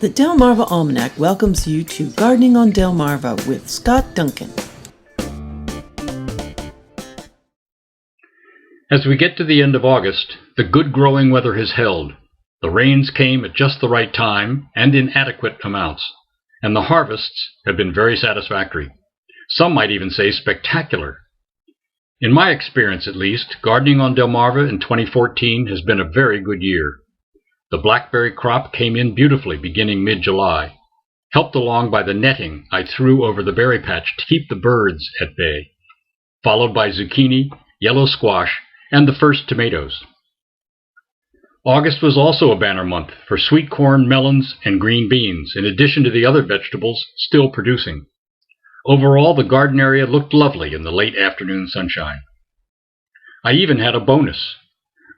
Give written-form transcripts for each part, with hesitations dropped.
The Delmarva Almanac welcomes you to Gardening on Delmarva with Scott Duncan. As we get to the end of August, the good growing weather has held. The rains came at just the right time and in adequate amounts, and the harvests have been very satisfactory. Some might even say spectacular. In my experience at least, gardening on Delmarva in 2014 has been a very good year. The blackberry crop came in beautifully beginning mid-July, helped along by the netting I threw over the berry patch to keep the birds at bay, followed by zucchini, yellow squash, and the first tomatoes. August was also a banner month for sweet corn, melons, and green beans, in addition to the other vegetables still producing. Overall, the garden area looked lovely in the late afternoon sunshine. I even had a bonus.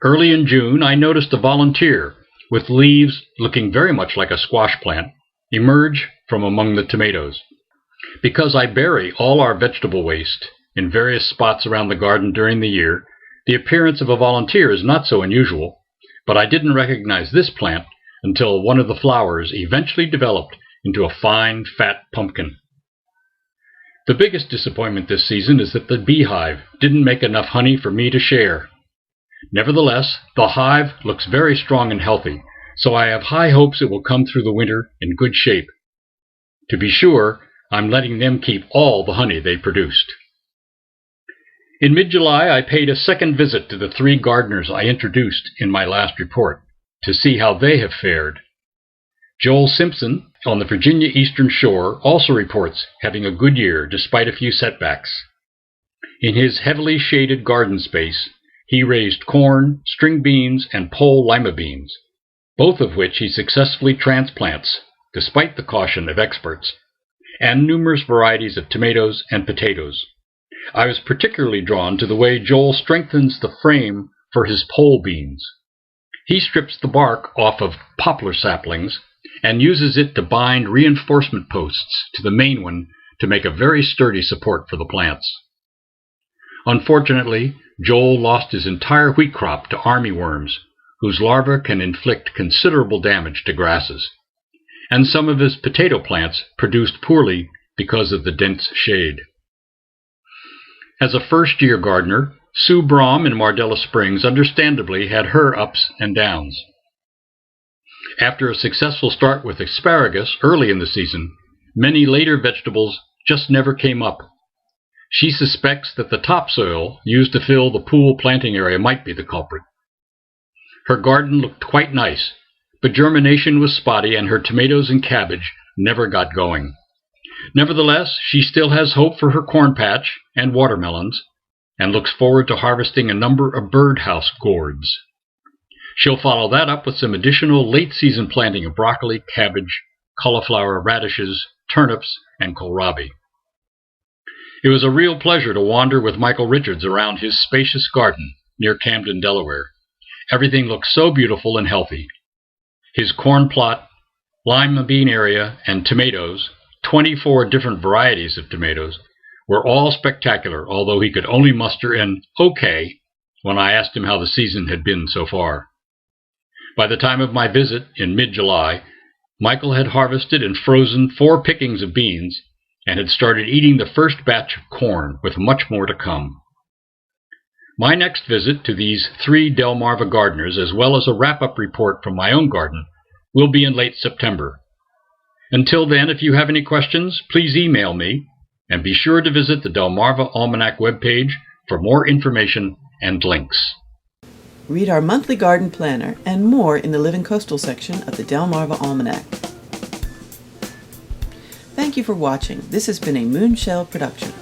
Early in June, I noticed a volunteer with leaves looking very much like a squash plant emerge from among the tomatoes. Because I bury all our vegetable waste in various spots around the garden during the year, the appearance of a volunteer is not so unusual, but I didn't recognize this plant until one of the flowers eventually developed into a fine, fat pumpkin. The biggest disappointment this season is that the beehive didn't make enough honey for me to share. Nevertheless, the hive looks very strong and healthy, so I have high hopes it will come through the winter in good shape. To be sure, I'm letting them keep all the honey they produced. In mid-July, I paid a second visit to the 3 gardeners I introduced in my last report to see how they have fared. Joel Simpson on the Virginia Eastern Shore also reports having a good year despite a few setbacks. In his heavily shaded garden space, he raised corn, string beans, and pole lima beans, both of which he successfully transplants, despite the caution of experts, and numerous varieties of tomatoes and potatoes. I was particularly drawn to the way Joel strengthens the frame for his pole beans. He strips the bark off of poplar saplings and uses it to bind reinforcement posts to the main one to make a very sturdy support for the plants. Unfortunately, Joel lost his entire wheat crop to armyworms, whose larvae can inflict considerable damage to grasses, and some of his potato plants produced poorly because of the dense shade. As a first-year gardener, Sue Brum in Mardella Springs understandably had her ups and downs. After a successful start with asparagus early in the season, many later vegetables just never came up. She suspects that the topsoil used to fill the pool planting area might be the culprit. Her garden looked quite nice, but germination was spotty and her tomatoes and cabbage never got going. Nevertheless, she still has hope for her corn patch and watermelons, and looks forward to harvesting a number of birdhouse gourds. She'll follow that up with some additional late-season planting of broccoli, cabbage, cauliflower, radishes, turnips, and kohlrabi. It was a real pleasure to wander with Michael Richards around his spacious garden near Camden, Delaware. Everything looked so beautiful and healthy. His corn plot, lima bean area, and tomatoes, 24 different varieties of tomatoes, were all spectacular, although he could only muster an okay when I asked him how the season had been so far. By the time of my visit in mid-July, Michael had harvested and frozen 4 pickings of beans and had started eating the first batch of corn, with much more to come. My next visit to these 3 Delmarva gardeners, as well as a wrap-up report from my own garden, will be in late September. Until then, if you have any questions, please email me, and be sure to visit the Delmarva Almanac webpage for more information and links. Read our monthly garden planner and more in the Living Coastal section of the Delmarva Almanac. Thank you for watching. This has been a Moonshell production.